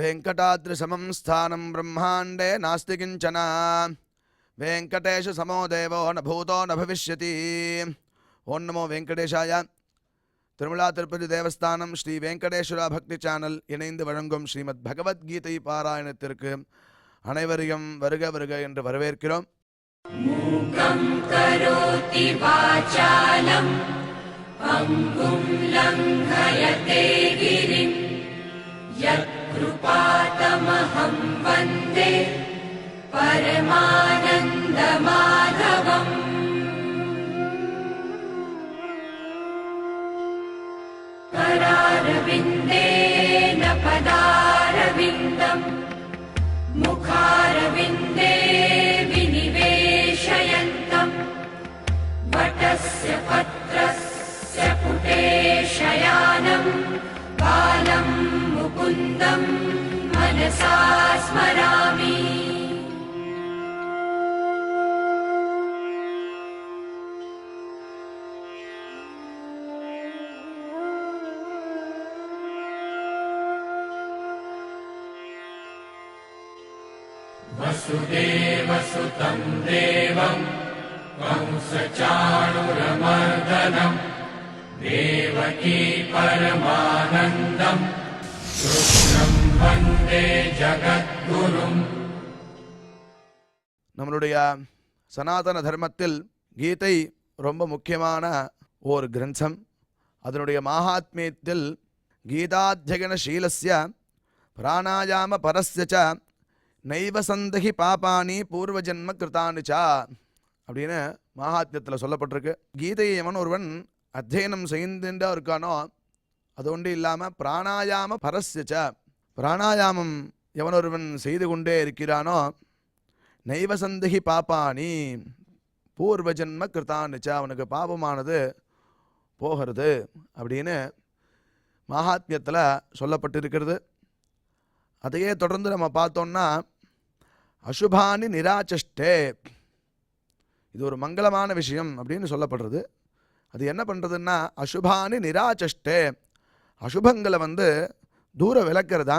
वेङ्कटाद्रिसमं स्थानं ब्रह्माण्डे नास्ति किञ्चन वेङ्कटेशसमो देवो न भूतो न भविष्यति. ओं नमो वेङ्कटेशाय. திருமலா திருப்பதி தேவஸ்தானம் ஸ்ரீ வெங்கடேஸ்வரா பக்தி சேனல் இணைந்து வழங்கும் ஸ்ரீமத் பகவத்கீதை பாராயணத்திற்கு அனைவரையும் வருக வருக என்று வரவேற்கிறோம். மூகம் கரோதி வாசாலம் அங்கும் லங்கயதே கிரிம் யத்கிருபாதமஹம் வந்தே பரமானந்த மாதவம். करारविन्देन पदारविन्दम् मुखारविन्दे विनिवेशयन्तम् वटस्य पत्रस्य पुटे शयानम् बालं मुकुन्दम् मनसा स्मरामि. वसुदेवसुतं देवं कंसचाणूरमर्दनं देवकी परमानन्दं कृष्णं वन्दे जगद्गुरुम्. நம்மளுடைய சனாதன தர்மத்தில் கீதை ரொம்ப முக்கியமான ஒரு கிரந்தம். அதனுடைய மகாத்மியத்தில் கீதாத்யயன சீலஸ்ய பிராணாயாம பரஸ்ய ச நைவ சந்தகி பாபானி பூர்வஜன்ம கிருதானிச்சா அப்படின்னு மகாத்மியத்தில் சொல்லப்பட்டிருக்கு. கீதையை எவன் ஒருவன் அத்தியனம் செய்துட்டா இருக்கானோ அது ஒன்று இல்லாமல் பிராணாயாம பரஸ்யச்ச பிராணாயாமம் எவன் ஒருவன் செய்து கொண்டே இருக்கிறானோ நைவ சந்தகி பாப்பானி பூர்வஜன்ம கிருதானிச்சா அவனுக்கு பாபமானது போகிறது அப்படின்னு மகாத்மியத்தில் சொல்லப்பட்டிருக்கிறது. அதையே தொடர்ந்து நம்ம பார்த்தோம்னா அசுபானி நிராச்சஷ்டே இது ஒரு மங்களமான விஷயம் அப்படின்னு சொல்லப்படுறது. அது என்ன பண்ணுறதுன்னா அசுபானி நிராச்சஷ்டே அசுபங்களை தூர விளக்கிறதா.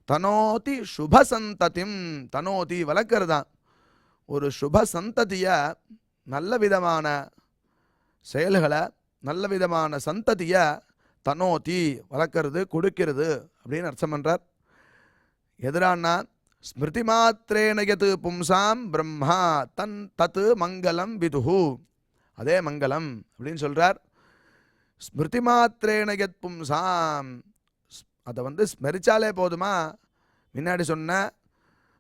தனோதி சுபசந்ததிம் தனோதி வளர்க்கிறதா. ஒரு சுப சந்ததியை நல்ல விதமான செயல்களை நல்ல விதமான சந்ததியை தனோதி வளர்க்கறது கொடுக்கிறது அப்படின்னு அர்த்தம் பண்ணுறார். எதிரானா ஸ்மிருதி மாத்திரேன யத் பும்சாம் பிரம்மா தன் தத் மங்களம் விதுஹு அதே மங்களம் அப்படின்னு சொல்கிறார். ஸ்மிருதி மாத்திரேன யத் பும்சாம் அதை ஸ்மரிச்சாலே போதுமா முன்னாடி சொன்ன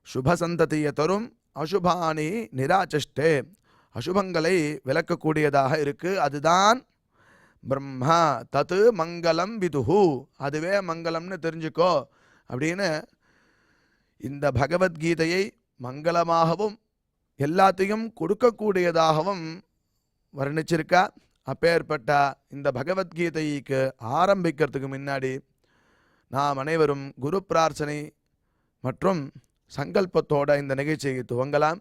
சுபசந்ததியை தரும். அசுபானி நிராச்சஷ்டே அசுபங்களை விளக்கக்கூடியதாக இருக்குது. அதுதான் பிரம்மா தத் மங்களம் விதுஹு அதுவே மங்களம்னு தெரிஞ்சுக்கோ அப்படின்னு இந்த பகவத்கீதையை மங்களமாகவும் எல்லாத்தையும் கொடுக்கக்கூடியதாகவும் வர்ணிச்சிருக்கா. அப்பேற்பட்ட இந்த பகவத்கீதைக்கு ஆரம்பிக்கிறதுக்கு முன்னாடி நாம் அனைவரும் குரு பிரார்த்தனை மற்றும் சங்கல்பத்தோட இந்த நிகழ்ச்சியை துவங்கலாம்.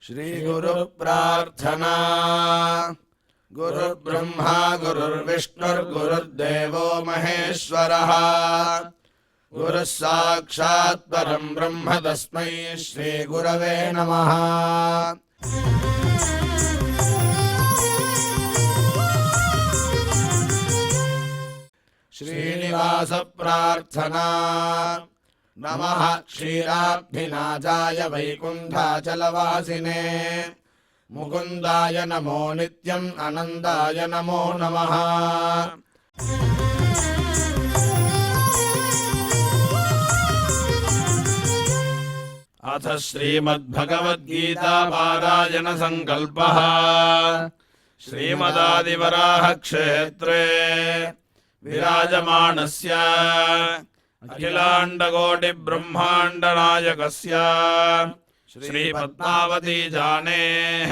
ஸ்ரீ குரு பிரார்த்தனா. गुरुर्ब्रह्मा गुरुर्विष्णुर्गुरुर्देवो महेश्वरः गुरुः साक्षात् परं ब्रह्म तस्मै श्री गुरवे नमः. श्रीनिवास प्रार्थना. नमः क्षीराब्धिनाजाय वैकुण्ठाचलवासिने मुकुन्दाय नमो नित्यम् आनन्दाय नमो नमः. अथ श्रीमद्भगवद्गीता पारायण संकल्पः. श्रीमदादिवराह क्षेत्रे विराजमानस्य अखिलाण्डकोटि ब्रह्माण्ड नायकस्य श्री पद्मावती जानेः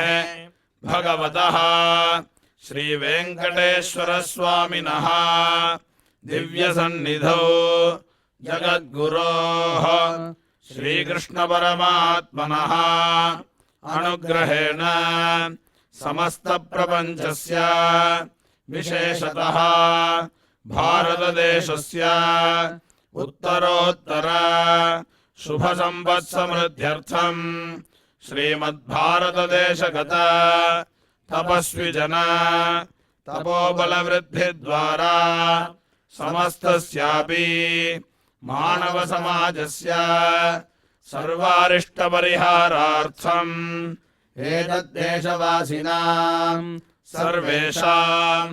भगवतः श्री वेंकटेश्वर स्वामिनः दिव्य सन्निधौ जगद्गुरोः श्रीकृष्ण परमात्मनः अनुग्रहेण समस्त प्रपंचस्य विशेषतः भारतदेशस्य उत्तरोत्तर शुभसंवत्समृद्ध्यर्थं श्रीमद्भारतदेशगत तपस्विजन तपोबलवृद्धिद्वारा समस्तस्यापि मानवसमाजस्य सर्वारिष्टपरिहारार्थम् एतद्देशवासिनां सर्वेषां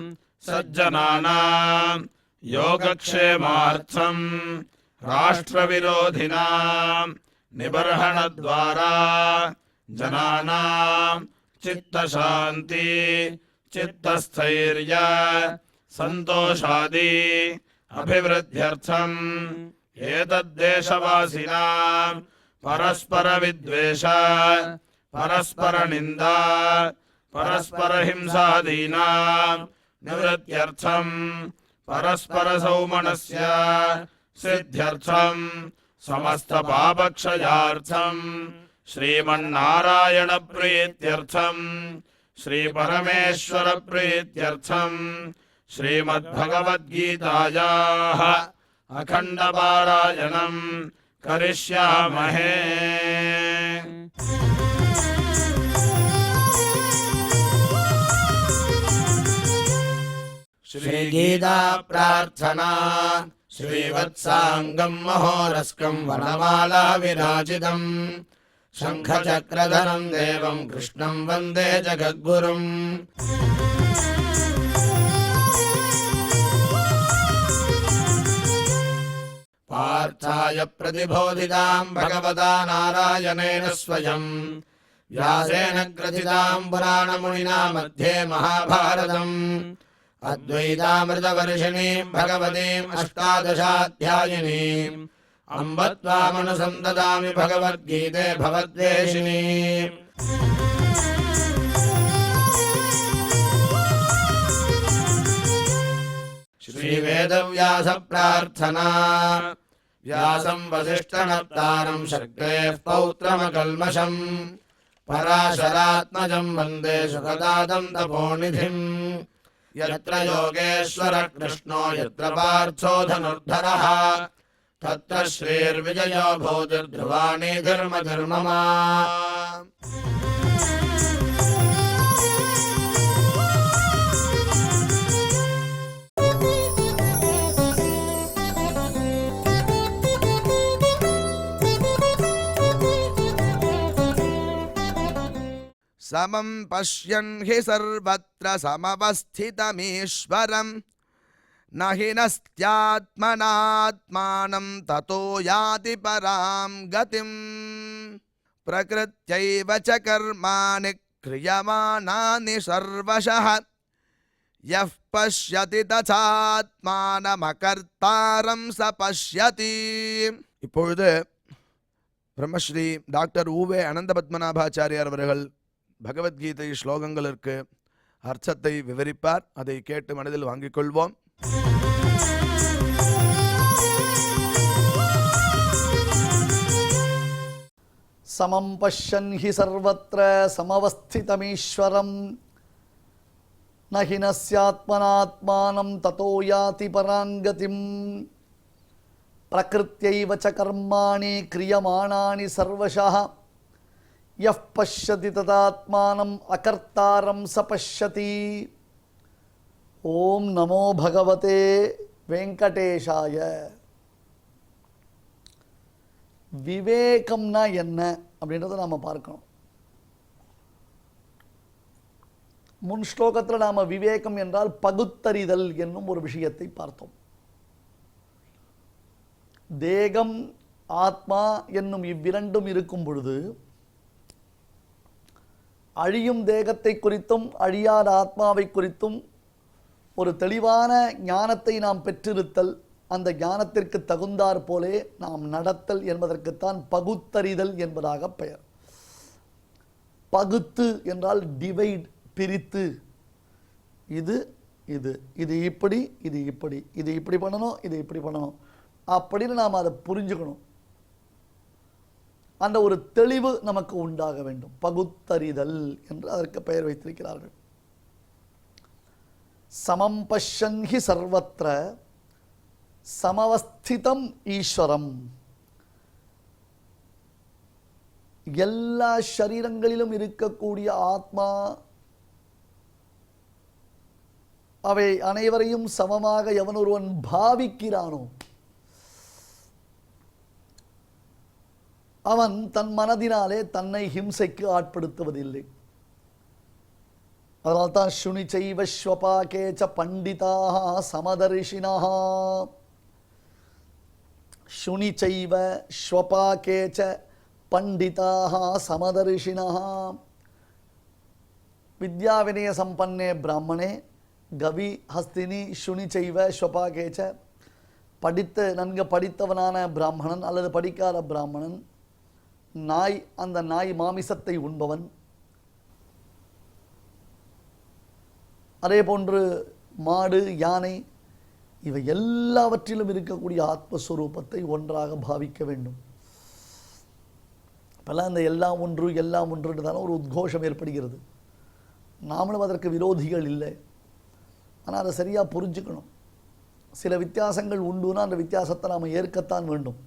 सज्जनानां योगक्षेमार्थं राष्ट्रविरोधिनां निबर्हणद्वारा जनानां चित्तशान्ति चित्तस्थैर्य सन्तोषादि अभिवृद्ध्यर्थम् एतद्देशवासिनां परस्परविद्वेष परस्परनिन्दा परस्परहिंसादीनां निवृत्त्यर्थं परस्परसौमनस्य सिद्ध्यर्थं समस्तपापक्षयार्थं श्रीमन्नारायणप्रीत्यर्थं श्रीपरमेश्वरप्रीत्यर्थं श्रीमद्भगवद्गीतायाः अखण्डपारायणं करिष्यामहे। श्रीगीता प्रार्थना श्रीवत्साङ्गं महोरस्कं वनमाला विराजितं शङ्खचक्रधरं देवं कृष्णं वन्दे जगद्गुरुम्। पार्थाय प्रतिबोधितां भगवता नारायणेन स्वयं व्यासेन ग्रथितां पुराणमुनिना मध्ये महाभारतम् अद्वैतामृतवर्षिणीं भगवतीम् अष्टादशाध्यायिनीम् अम्ब त्वामनुसन्ददामि भगवद्गीते भवद्वेषिणीम्। श्रीवेदव्यास प्रार्थना व्यासं वसिष्ठनप्तारं शक्तेः पौत्रमकल्मषम् पराशरात्मजं वन्दे सुखदातं तपोनिधिम्। यत्र योगेश्वर कृष्णो यत्र पार्थो धनुर्धरः तत्र श्रीर्विजयो भूतिर्ध्रुवाणि धर्मधर्ममा। समं पश्यन् हि सर्वत्र समवस्थितमीश्वरम् न हि नस्त्यात्मनात्मानं ततो याति परां गतिम्। प्रकृत्यैव च कर्माणि क्रियमाणानि सर्वशः यः पश्यति तथात्मानमकर्तारं स पश्यति। இப்பொழுது பிரம்மஸ்ரீ டாக்டர் ஊவே அனந்தபத்மநாபாச்சாரியார் அவர்கள் பகவத்கீதை ஸ்லோகங்களுக்கு அர்த்தத்தை விவரிப்பார். அதை கேட்டு மனதில் வாங்கிக் கொள்வோம். समं पश्यन् हि सर्वत्र समवस्थितमीश्वरं न हि नस्यात्मनात्मानं ततो याति परां गतिम्। प्रकृत्यैव च कर्माणि क्रियमाणानि सर्वशः यः पश्यति तदात्मानम् अकर्तारं स पश्यति। ओम नमो भगवते वेंकटेशाय. விவேகம்னா என்ன அப்படின்றத நாம் பார்க்கணும். முன் ஸ்லோகத்தில் நாம் விவேகம் என்றால் பகுத்தறிதல் என்னும் ஒரு விஷயத்தை பார்த்தோம். தேகம் ஆத்மா என்னும் இவ்விரண்டும் இருக்கும் பொழுது அழியும் தேகத்தை குறித்தும் அழியாத ஆத்மாவை குறித்தும் ஒரு தெளிவான ஞானத்தை நாம் பெற்றிருத்தல், அந்த ஞானத்திற்கு தகுந்தாற் போலே நாம் நடத்தல் என்பதற்குத்தான் பகுத்தறிதல் என்பதாக பெயர். பகுத்து என்றால் டிவைட், பிரித்து, இது இது இது இப்படி இது இப்படி இது இப்படி பண்ணணும் இது இப்படி பண்ணணும் அப்படின்னு நாம் அதை புரிஞ்சுக்கணும். அந்த ஒரு தெளிவு நமக்கு உண்டாக வேண்டும். பகுத்தறிதல் என்று அதற்கு பெயர் வைத்திருக்கிறார்கள். சமம் பஷ்யன் ஹி சர்வத்ர சமவஸ்திதம் ஈஸ்வரம். எல்லா சரீரங்களிலும் இருக்கக்கூடிய ஆத்மா அவை அனைவரையும் சமமாக எவன் ஒருவன் பாவிக்கிறானோ அவன் தன் மனதினாலே தன்னை ஹிம்சைக்கு ஆட்படுத்துவதில்லை. அதனால்தான் சுனி செய்வ ஸ்வபாகேச்ச பண்டிதாக சமதர்ஷினஹ. சுனி செய்வ ஸ்வபாகேச்ச பண்டிதாக சமதர்ஷினஹ. வித்யா வினய சம்பன்னே பிராமணே கவி ஹஸ்தினி சுனி செய்வ ஸ்வபாகேச்ச. நன்கு படித்தவனான பிராமணன் அல்லது படிக்காத பிராமணன், நாய், அந்த நாய் மாமிசத்தை உண்பவன், அதே போன்று மாடு, யானை, இவை எல்லாவற்றிலும் இருக்கக்கூடிய ஆத்மஸ்வரூபத்தை ஒன்றாக பாவிக்க வேண்டும். இப்போல்லாம் இந்த எல்லாம் ஒன்று எல்லாம் ஒன்றுன்றதால ஒரு உத்கோஷம் ஏற்படுகிறது. நாமளும் அதற்கு விரோதிகள் இல்லை, ஆனால் அதை சரியாக புரிஞ்சுக்கணும். சில வித்தியாசங்கள் உண்டுன்னா அந்த வித்தியாசத்தை நாம் ஏற்கத்தான் வேண்டும்.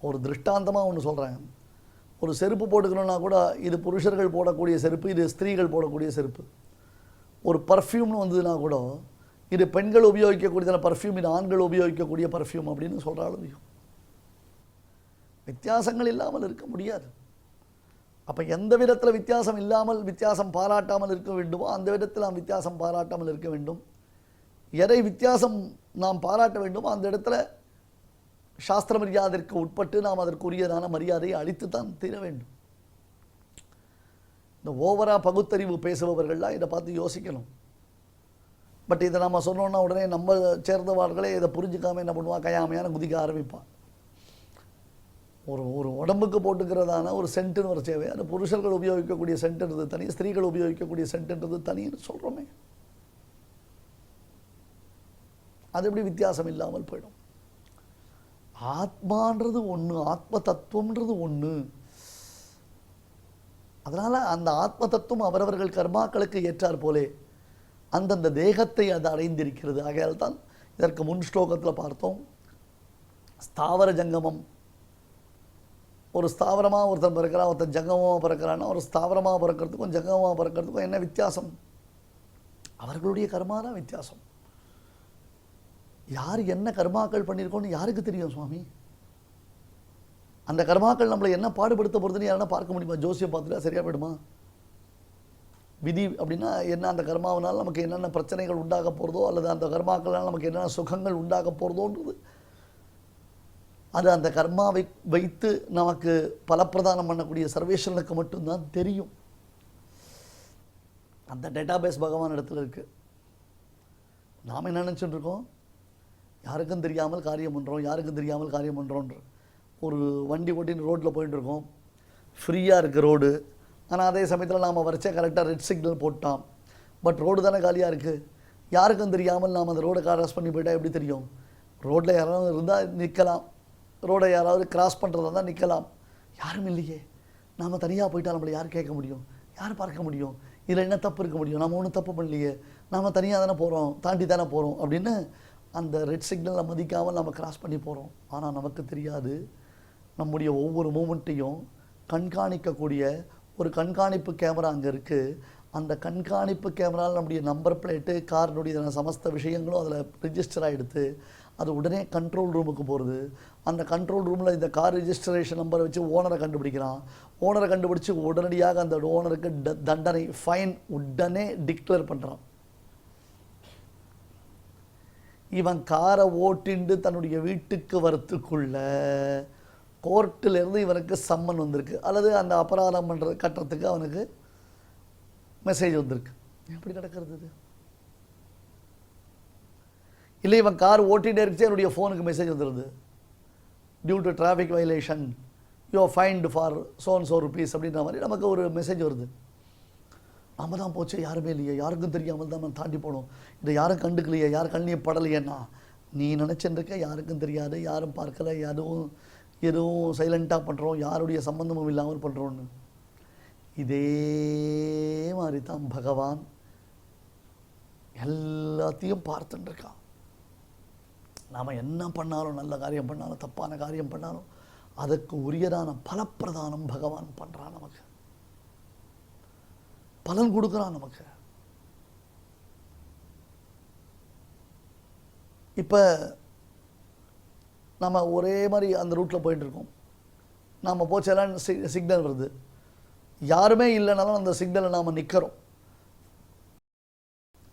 ஒரு திருஷ்டாந்தமாக ஒன்று சொல்கிறேன். ஒரு செருப்பு போட்டுக்கணுன்னா கூட இது புருஷர்கள் போடக்கூடிய செருப்பு, இது ஸ்திரீகள் போடக்கூடிய செருப்பு. ஒரு பர்ஃப்யூம்னு வந்ததுன்னா கூட இது பெண்கள் உபயோகிக்கக்கூடியதான பர்ஃப்யூம், இது ஆண்கள் உபயோகிக்கக்கூடிய பர்ஃப்யூம் அப்படின்னு சொல்கிறாலும் வித்தியாசங்கள் இல்லாமல் இருக்க முடியாது. அப்போ எந்த விதத்தில் வித்தியாசம் இல்லாமல் வித்தியாசம் பாராட்டாமல் இருக்க வேண்டுமோ அந்த விதத்தில் நாம் வித்தியாசம் பாராட்டாமல் இருக்க வேண்டும். எதை வித்தியாசம் நாம் பாராட்ட வேண்டுமோ அந்த இடத்துல சாஸ்திர மரியாதைக்கு உட்பட்டு நாம் அதற்குரியதான மரியாதையை அளித்து தான் தீர வேண்டும். இந்த ஓவரா பகுத்தறிவு பேசுபவர்கள்லாம் இதை பார்த்து யோசிக்கணும். பட் இதை நம்ம சொன்னோன்னா உடனே நம்ம சேர்ந்தவர்களே இதை புரிஞ்சுக்காமல் என்ன பண்ணுவான், கையாமையான குதிக்க ஆரம்பிப்பான். ஒரு உடம்புக்கு போட்டுக்கிறதான ஒரு சென்ட்டுன்னு ஒரு சேவை, அது புருஷர்கள் உபயோகிக்கக்கூடிய சென்ட்டுன்றது தனி, ஸ்திரீகள் உபயோகிக்கக்கூடிய சென்ட்டுன்றது தனின்னு சொல்கிறோமே, அது எப்படி வித்தியாசம் இல்லாமல் போயிடும். ஆத்மான்றது ஒன்று, ஆத்ம தத்துவம்ன்றது ஒன்று. அதனால் அந்த ஆத்ம தத்துவம் அவரவர்கள் கர்மாக்களுக்கு ஏற்றார் போலே அந்தந்த தேகத்தை அது அடைந்திருக்கிறது. ஆகையால் தான் இதற்கு முன் ஸ்லோகத்தில் பார்த்தோம், ஸ்தாவர ஜங்கமம். ஒரு ஸ்தாவரமாக ஒருத்தன் பிறக்கிறான், ஒருத்தன் ஜங்கமமாக பிறக்கிறான்னா ஒரு ஸ்தாவரமாக பிறக்கிறதுக்கும் ஜங்கமமாக பிறக்கிறதுக்கும் என்ன வித்தியாசம்? அவர்களுடைய கர்மா தான் வித்தியாசம். யார் என்ன கர்மாக்கள் பண்ணியிருக்கோன்னு யாருக்கு தெரியும் சுவாமி? அந்த கர்மாக்கள் நம்மளை என்ன பாடுபடுத்த போகிறதுன்னு யாருன்னா பார்க்க முடியுமா? ஜோசியம் பார்த்துட்டா சரியாக போயிடுமா? விதி அப்படின்னா என்ன? அந்த கர்மாவினால் நமக்கு என்னென்ன பிரச்சனைகள் உண்டாக போகிறதோ அல்லது அந்த கர்மாக்களால் நமக்கு என்னென்ன சுகங்கள் உண்டாக போகிறதோன்றது அது அந்த கர்மாவை வைத்து நமக்கு பலப்பிரதானம் பண்ணக்கூடிய சர்வேஸ்வரனுக்கு மட்டும்தான் தெரியும். அந்த டேட்டாபேஸ் பகவான் இடத்துல இருக்குது. நாம் என்ன நினச்சிட்டு இருக்கோம்? யாருக்கும் தெரியாமல் காரியம் பண்ணுறோம், யாருக்கும் தெரியாமல் காரியம் பண்ணுறோன்ற ஒரு வண்டி ஓட்டின்னு ரோட்டில் போயிட்டுருக்கோம். ஃப்ரீயாக இருக்குது ரோடு, ஆனால் அதே சமயத்தில் நாம் வரைச்சா கரெக்டாக ரெட் சிக்னல் போட்டான். பட் ரோடு தானே காலியாக இருக்குது. யாருக்கும் தெரியாமல் நாம் அந்த ரோடை கிராஸ் பண்ணி போயிட்டால் எப்படி தெரியும்? ரோட்டில் யாராவது இருந்தால் நிற்கலாம், ரோடை யாராவது கிராஸ் பண்ணுறதா தான் நிற்கலாம். யாரும் இல்லையே, நாம் தனியாக போயிட்டால் நம்மளை யார் கேட்க முடியும், யார் பார்க்க முடியும்? இதில் என்ன தப்பு இருக்க முடியும்? நம்ம ஒன்றும் தப்பு பண்ணலையே, நாம் தனியாக தானே போகிறோம், தாண்டி தானே போகிறோம் அப்படின்னு அந்த ரெட் சிக்னலை மதிக்காமல் நம்ம கிராஸ் பண்ணி போகிறோம். ஆனால் நமக்கு தெரியாது, நம்முடைய ஒவ்வொரு மூமெண்ட்டையும் கண்காணிக்கக்கூடிய ஒரு கண்காணிப்பு கேமரா அங்கே இருக்குது. அந்த கண்காணிப்பு கேமராவில் நம்முடைய நம்பர் பிளேட்டு, காரினுடைய சமஸ்த விஷயங்களும் அதில் ரிஜிஸ்டர் ஆகிடுது. அது உடனே கண்ட்ரோல் ரூமுக்கு போகிறது. அந்த கண்ட்ரோல் ரூமில் இந்த கார் ரிஜிஸ்ட்ரேஷன் நம்பரை வச்சு ஓனரை கண்டுபிடிக்கிறான். ஓனரை கண்டுபிடிச்சி உடனடியாக அந்த ஓனருக்கு தண்டனை, ஃபைன் உடனே டிக்ளேர் பண்ணுறான். இவன் காரை ஓட்டிண்டு தன்னுடைய வீட்டுக்கு வரத்துக்குள்ள கோர்ட்டிலேருந்து இவனுக்கு சம்மன் வந்திருக்கு, அல்லது அந்த அபராதம் பண்ணுறது கட்டுறதுக்கு அவனுக்கு மெசேஜ் வந்திருக்கு. எப்படி நடக்கிறது இது? இல்லை, இவன் கார் ஓட்டிகிட்டே இருந்துச்சு, என்னுடைய ஃபோனுக்கு மெசேஜ் வந்துடுது, due to traffic violation you are fined for so&so rupees அப்படின்ற மாதிரி நமக்கு ஒரு மெசேஜ் வருது. நம்ம தான் போச்சு, யாருமே இல்லையே, யாருக்கும் தெரியாமல் தான் நம்ம தாண்டி போனோம், இதை யாரும் கண்டுக்கலையே, யாரும் கண்ணியம் படலையேன்னா நீ நினச்சிருக்க யாருக்கும் தெரியாது, யாரும் பார்க்கலை, எதுவும் சைலண்ட்டாக பண்ணுறோம், யாருடைய சம்பந்தமும் இல்லாமல் பண்ணுறோன்னு. இதே மாதிரி தான் பகவான் எல்லாத்தையும் பார்த்துட்டு இருக்கான். நாம் என்ன பண்ணாலும், நல்ல காரியம் பண்ணாலும், தப்பான காரியம் பண்ணாலும், அதுக்கு உரியதான பலப்பிரதானம் பகவான் பண்ணுறான். நமக்கு பலன் கொடுக்குறான். நமக்கு இப்போ நம்ம ஒரே மாதிரி அந்த ரூட்டில் போயிட்டுருக்கோம். நாம் போச்செல்லாம் சிக்னல் வருது. யாருமே இல்லைனாலும் அந்த சிக்னலை நாம் நிற்கிறோம்,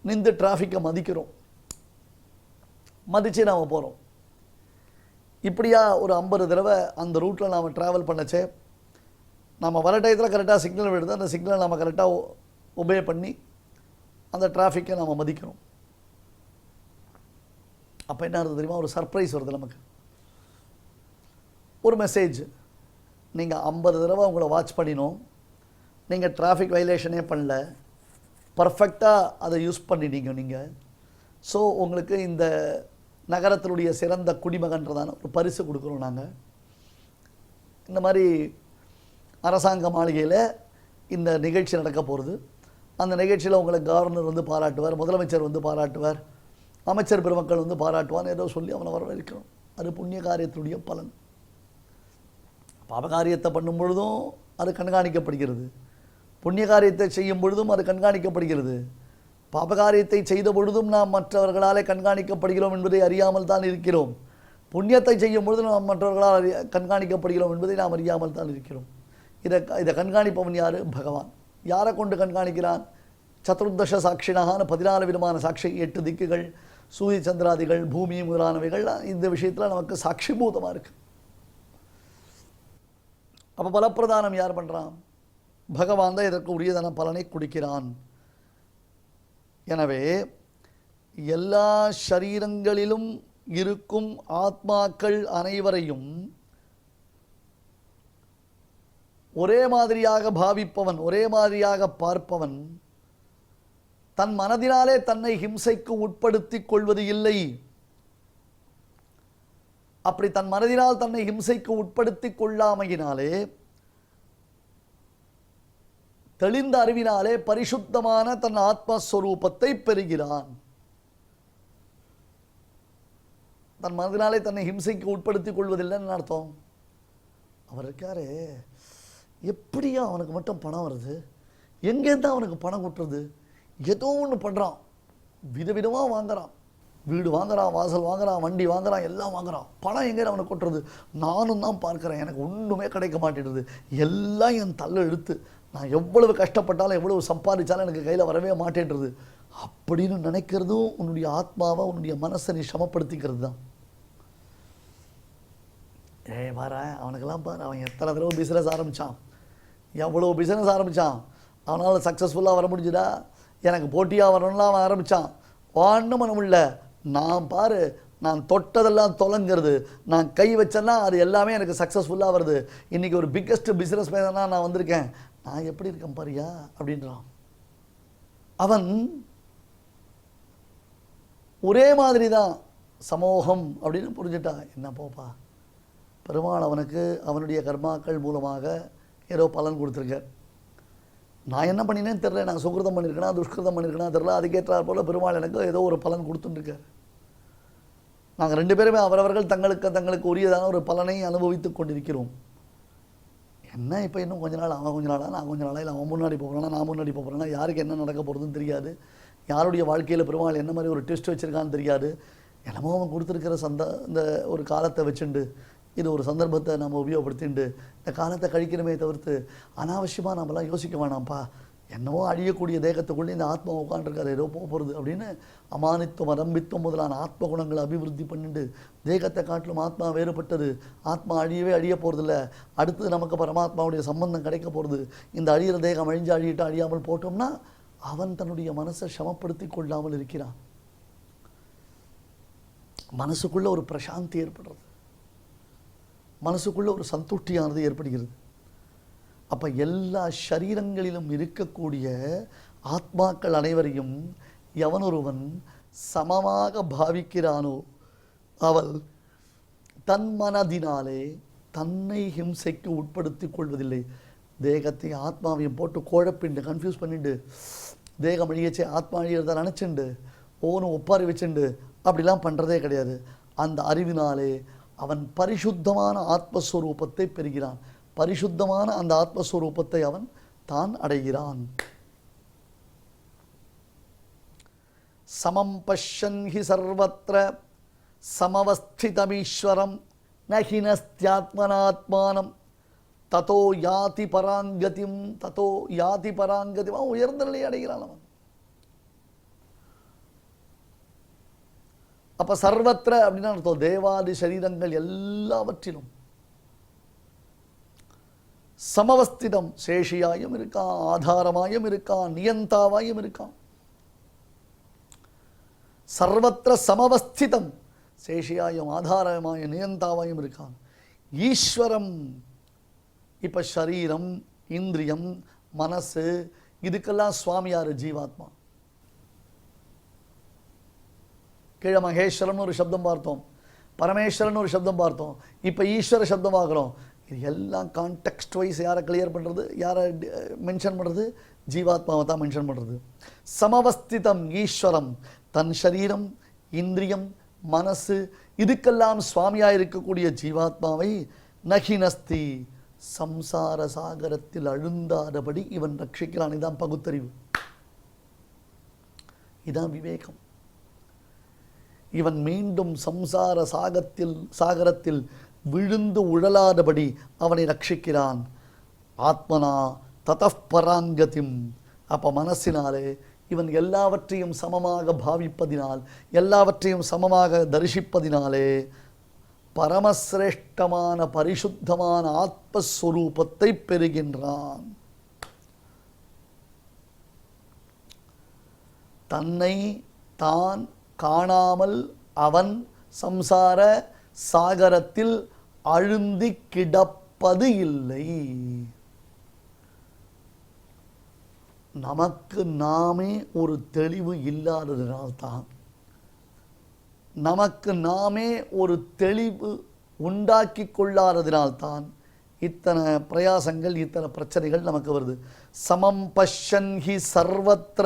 நின்று டிராஃபிக்கை மதிக்கிறோம், மதித்து நாம் போகிறோம். இப்படியா ஒரு 50 தடவை அந்த ரூட்டில் நாம் ட்ராவல் பண்ணச்சே நம்ம வர டயத்தில் கரெக்டாக சிக்னல் விடுது. அந்த சிக்னலை நம்ம கரெக்டாக ஒபே பண்ணி அந்த டிராஃபிக்கை நாம் மதிக்கிறோம். அப்போ என்ன ஆகுது தெரியுமா? ஒரு சர்ப்ரைஸ் வருது நமக்கு. ஒரு மெசேஜ், நீங்கள் 50 தடவை உங்களை வாட்ச் பண்ணினோம், நீங்கள் டிராஃபிக் வயலேஷனே பண்ணல, பர்ஃபெக்டாக அதை யூஸ் பண்ணிட்டீங்க நீங்கள். ஸோ உங்களுக்கு இந்த நகரத்தினுடைய சிறந்த குடிமகன்றதான ஒரு பரிசு கொடுக்குறோம் நாங்கள். இந்த மாதிரி அரசாங்க மாளிகையில் இந்த நிகழ்ச்சி நடக்க போகிறது. அந்த நிகழ்ச்சியில் உங்களை கவர்னர் வந்து பாராட்டுவார், முதலமைச்சர் வந்து பாராட்டுவார், அமைச்சர் பெருமக்கள் வந்து பாராட்டுவான்னு ஏதோ சொல்லி அவனை வரவேற்கிறோம். அது புண்ணிய காரியத்தினுடைய பலன். பாபகாரியத்தை பண்ணும் பொழுதும் அது கண்காணிக்கப்படுகிறது, புண்ணிய காரியத்தை செய்யும் பொழுதும் அது கண்காணிக்கப்படுகிறது. பாபகாரியத்தை செய்த பொழுதும் நாம் மற்றவர்களாலே கண்காணிக்கப்படுகிறோம் என்பதை அறியாமல் தான் இருக்கிறோம். புண்ணியத்தை செய்யும் பொழுது நாம் மற்றவர்களால் கண்காணிக்கப்படுகிறோம் என்பதை நாம் அறியாமல் தான் இருக்கிறோம். இதை கண்காணிப்பவன் யார்? பகவான். யாரை கொண்டு கண்காணிக்கிறான்? சதுர்தச சாட்சினான 14 விதமான சாட்சி, 8 திக்குகள், சூரிய சந்திராதிகள், பூமி முதலானவைகள் இந்த விஷயத்தில் நமக்கு சாட்சிபூதமாக இருக்கு. அப்போ பலப்பிரதானம் யார் பண்ணுறான்? பகவான் தான் இதற்கு உரியதான பலனை கொடுக்கிறான். எனவே எல்லா ஷரீரங்களிலும் இருக்கும் ஆத்மாக்கள் அனைவரையும் ஒரே மாதிரியாக பாவிப்பவன், ஒரே மாதிரியாக பார்ப்பவன் தன் மனதினாலே தன்னை ஹிம்சைக்கு உட்படுத்திக் கொள்வது இல்லை. அப்படி தன் மனதினால் தன்னை ஹிம்சைக்கு உட்படுத்திக் கொள்ளாமையினாலே, தெளிந்த அறிவினாலே பரிசுத்தமான தன் ஆத்மஸ்வரூபத்தை பெறுகிறான். தன் மனதினாலே தன்னை ஹிம்சைக்கு உட்படுத்திக் கொள்வதில்லைன்னு அர்த்தம். அவர் இருக்காரு, எப்படியா அவனுக்கு மட்டும் பணம் வருது? எங்கேருந்து அவனுக்கு பணம் கொட்டுறது? ஏதோ ஒன்று பண்ணுறான், விதவிதமாக வாங்குறான், வீடு வாங்குறான், வாசல் வாங்குறான், வண்டி வாங்குறான், எல்லாம் வாங்குறான். பணம் எங்கே அவனுக்கு கொட்டுறது? நானும் தான் பார்க்குறேன், எனக்கு ஒன்றுமே கிடைக்க மாட்டேடுது. எல்லாம் என் தள்ள இழுத்து, நான் எவ்வளவு கஷ்டப்பட்டாலும் எவ்வளவு சம்பாதிச்சாலும் எனக்கு கையில் வரவே மாட்டேன்றது அப்படின்னு நினைக்கிறதும் உன்னுடைய ஆத்மாவை, உன்னுடைய மனசை நீ சமப்படுத்திக்கிறது தான். பாரு, அவனுக்கெல்லாம் பாரு, அவன் எத்தனை தடவை பிஸ்னஸ் ஆரம்பித்தான், எவ்வளோ பிஸ்னஸ் ஆரம்பித்தான், அவனால் சக்ஸஸ்ஃபுல்லாக வர முடிஞ்சுதா? எனக்கு போட்டியாக வரணும்லாம் அவன் ஆரம்பித்தான், ஒன்றும் பண்ண முடியல. நான் பாரு, நான் தொட்டதெல்லாம் தொலைங்கிறது, நான் கை வச்சேன்னா அது எல்லாமே எனக்கு சக்ஸஸ்ஃபுல்லாக வருது. இன்றைக்கி ஒரு பிக்கெஸ்ட் பிஸ்னஸ் மேனாக நான் வந்திருக்கேன், நான் எப்படி இருக்கேன் பாரியா அப்படின்றான். அவன் ஒரே மாதிரி தான், சமூகம் அப்படின்னு புரிஞ்சுட்டா. என்ன போப்பா, பெருமாள் அவனுக்கு அவனுடைய கர்மாக்கள் மூலமாக ஏதோ பலன் கொடுத்துருக்க. நான் என்ன பண்ணினேன்னு தெரில, நான் சுகிருதம் பண்ணியிருக்கேனா துஷ்கிருதம் பண்ணியிருக்கேனா தெரில, அதுக்கேற்றாற் போல் பெருமாள் எனக்கு ஏதோ ஒரு பலன் கொடுத்துட்டுருக்கார். நாங்கள் 2 பேருமே அவரவர்கள் தங்களுக்கு உரியதான ஒரு பலனை அனுபவித்து கொண்டிருக்கிறோம். என்ன இப்போ இன்னும் கொஞ்ச நாள், அவன் கொஞ்ச நாளா, நான் கொஞ்ச நாளாக, இல்லை அவன் முன்னாடி போகிறேன்னா நான் முன்னாடி போகிறேன்னா, யாருக்கு என்ன நடக்க போகிறதுன்னு தெரியாது. யாருடைய வாழ்க்கையில் பெருமாள் என்ன மாதிரி ஒரு டெஸ்ட் வச்சுருக்கான்னு தெரியாது. என்னமோ அவன் கொடுத்துருக்கிற இந்த ஒரு காலத்தை வச்சுண்டு, இது ஒரு சந்தர்ப்பத்தை நம்ம உபயோகப்படுத்திண்டு இந்த காலத்தை கழிக்கணுமே தவிர்த்து அனாவசியமாக நம்மளாம் யோசிக்க வேணாம்ப்பா. என்னவோ அழியக்கூடிய தேகத்துக்குள்ளே இந்த ஆத்மா உட்காண்டிருக்காரு, ஏதோ போகிறது அப்படின்னு அமானித்துவம், அரம்பித்துவம் முதலான ஆத்ம குணங்களை அபிவிருத்தி பண்ணிட்டு, தேகத்தை காட்டிலும் ஆத்மா வேறுபட்டது, ஆத்மா அழிய போகிறதில்ல, அடுத்தது நமக்கு பரமாத்மாவுடைய சம்பந்தம் கிடைக்க போகிறது, இந்த அழியிற தேகம் அழிஞ்சு அழியிட்டு அழியாமல் போட்டோம்னா அவன் தன்னுடைய மனசை சமப்படுத்தி கொள்ளாமல் இருக்கிறான். மனசுக்குள்ள ஒரு பிரசாந்தி ஏற்படுறது, மனசுக்குள்ள ஒரு சந்துஷ்டியானது ஏற்படுகிறது. அப்போ எல்லா ஷரீரங்களிலும் இருக்கக்கூடிய ஆத்மாக்கள் அனைவரையும் எவனொருவன் சமமாக பாவிக்கிறானோ அவள் தன் மனதினாலே தன்னை ஹிம்சைக்கு உட்படுத்தி கொள்வதில்லை. தேகத்தையும் ஆத்மாவையும் போட்டு குழப்பிண்டு கன்ஃபியூஸ் பண்ணிட்டு, தேகம் அழியச்சே ஆத்மா அழியறதா நினச்சிண்டு ஓன்னு ஒப்பாரி வச்சுண்டு அப்படிலாம் பண்ணுறதே கிடையாது. அந்த அறிவினாலே அவன் பரிசுத்தமான ஆத்மஸ்வரூபத்தை பெறுகிறான். பரிசுத்தமான அந்த ஆத்மஸ்வரூபத்தை அவன் தான் அடைகிறான். சமம் பஷ்யன் ஹி சர்வத்ர சமவஸ்திதமீஸ்வரம் நஹினஸ்தியாத்மனாத்மானம் ததோ யாதி பராங்கதிம். ததோ யாதி பராங்கதிம். அவன் உயர்ந்த நிலையை அடைகிறான் அவன். அப்ப சர்வத்திர அப்படின்னா அர்த்தம் தேவாதி சரீரங்கள் எல்லாவற்றிலும் சமவஸ்திதம், சேஷியாயும் இருக்கான், ஆதாரமாயும் இருக்கான், நியந்தாவாயும் இருக்கான். சர்வத்திர சமவஸ்திதம், சேஷியாயும் ஆதாரமாயும் நியந்தாவாயும் இருக்கான். ஈஸ்வரம். இப்ப சரீரம், இந்திரியம், மனசு இதுக்கெல்லாம் சுவாமி யாரு? ஜீவாத்மா. கீழே மகேஸ்வரன் ஒரு சப்தம் பார்த்தோம், பரமேஸ்வரன் ஒரு சப்தம் பார்த்தோம், இப்போ ஈஸ்வர சப்தம் பார்க்குறோம். இது எல்லாம் கான்டெக்ஸ்ட் வைஸ் யாரை கிளியர் பண்ணுறது, யாரை மென்ஷன் பண்ணுறது? ஜீவாத்மாவை தான் மென்ஷன் பண்ணுறது. சமவஸ்திதம் ஈஸ்வரம், தன் சரீரம், இந்திரியம், மனசு இதுக்கெல்லாம் சுவாமியாக இருக்கக்கூடிய ஜீவாத்மாவை நகினஸ்தி சம்சார சாகரத்தில் அழுந்தாதபடி இவன் ரட்சிக்கிறான். இதான் பகுத்தறிவு, இதான் விவேகம். இவன் மீண்டும் சம்சார சாகரத்தில் விழுந்து உழலாதபடி அவனை ரட்சிக்கிறான். ஆத்மனா ததப்பராங்கதிம். அப்ப மனசினாலே இவன் எல்லாவற்றையும் சமமாக பாவிப்பதினால், எல்லாவற்றையும் சமமாக தரிசிப்பதினாலே பரமசிரேஷ்டமான பரிசுத்தமான ஆத்மஸ்வரூபத்தை பெறுகின்றான். தன்னை தான் காணாமல் அவன் சம்சார சாகரத்தில் அழுந்தி கிடப்பது இல்லை. நமக்கு நாமே ஒரு தெளிவு இல்லாததினால்தான், நமக்கு நாமே ஒரு தெளிவு உண்டாக்கி கொள்ளாததினால்தான் இத்தனை பிரயாசங்கள், இத்தனை பிரச்சனைகள் நமக்கு வருது. சமம் பஷ்யன் ஹி சர்வத்ர,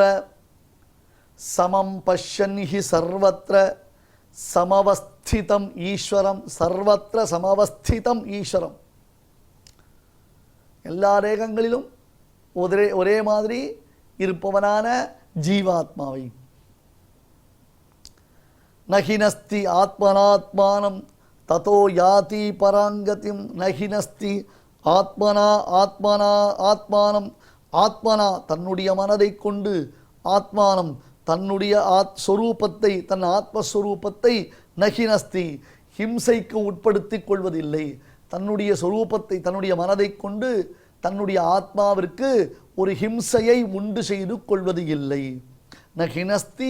சமம் பஷ்யன் ஹி சர்வத்ர சமவஸ்திதம் ஈஸ்வரம். சர்வத்ர சமவஸ்திதம் ஈஸ்வரம். எல்லா ரேகங்களிலும் ஒரே மாதிரி இருப்பவனான ஜீவாத்மாவை. நஹினஸ்தி ஆத்மனாத்மானம் ததோ யாதி பராங்கதிம். நஹினஸ்தி ஆத்மனா ஆத்மனா ஆத்மானம். ஆத்மனா தன்னுடைய மனதை கொண்டு, ஆத்மானம் தன்னுடைய ஸ்வரூபத்தை, தன் ஆத்மஸ்வரூபத்தை நஹினஸ்தி ஹிம்சைக்கு உட்படுத்தி கொள்வதில்லை. தன்னுடைய சொரூபத்தை, தன்னுடைய மனதை கொண்டு தன்னுடைய ஆத்மாவிற்கு ஒரு ஹிம்சையை உண்டு செய்து கொள்வது இல்லை. நஹினஸ்தி